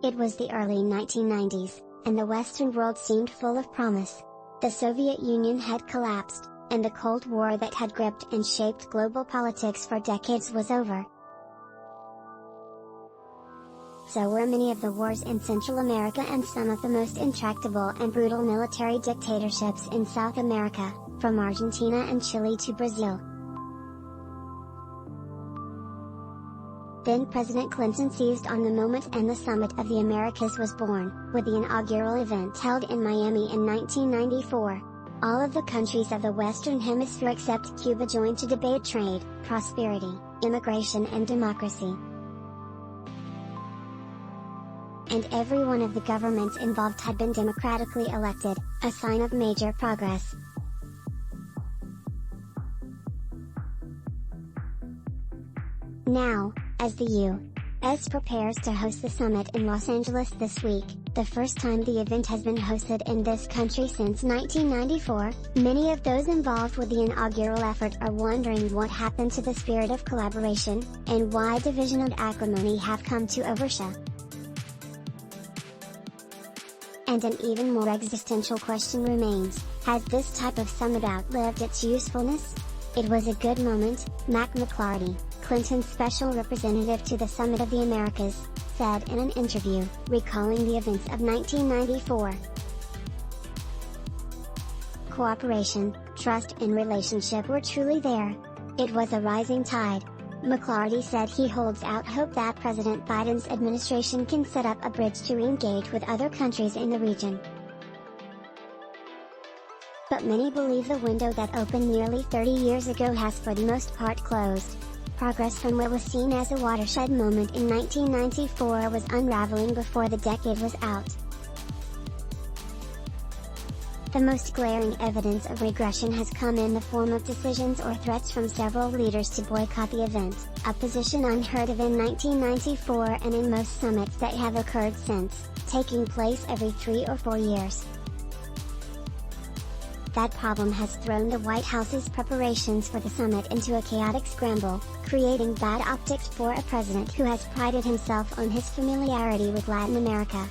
It was the early 1990s, and the Western world seemed full of promise. The Soviet Union had collapsed, and the Cold War that had gripped and shaped global politics for decades was over. So were many of the wars in Central America and some of the most intractable and brutal military dictatorships in South America, from Argentina and Chile to Brazil. Then President Clinton seized on the moment and the Summit of the Americas was born, with the inaugural event held in Miami in 1994. All of the countries of the Western Hemisphere except Cuba joined to debate trade, prosperity, immigration and democracy. And every one of the governments involved had been democratically elected, a sign of major progress. Now, as the U.S. prepares to host the summit in Los Angeles this week, the first time the event has been hosted in this country since 1994, many of those involved with the inaugural effort are wondering what happened to the spirit of collaboration, and why division and acrimony have come to overshadow. And an even more existential question remains, has this type of summit outlived its usefulness? It was a good moment, Mack McLarty, Clinton's special representative to the Summit of the Americas, said in an interview, recalling the events of 1994. Cooperation, trust and relationship were truly there. It was a rising tide. McLarty said he holds out hope that President Biden's administration can set up a bridge to re-engage with other countries in the region. But many believe the window that opened nearly 30 years ago has for the most part closed. Progress from what was seen as a watershed moment in 1994 was unraveling before the decade was out. The most glaring evidence of regression has come in the form of decisions or threats from several leaders to boycott the event, a position unheard of in 1994 and in most summits that have occurred since, taking place every 3 or 4 years. That problem has thrown the White House's preparations for the summit into a chaotic scramble, creating bad optics for a president who has prided himself on his familiarity with Latin America.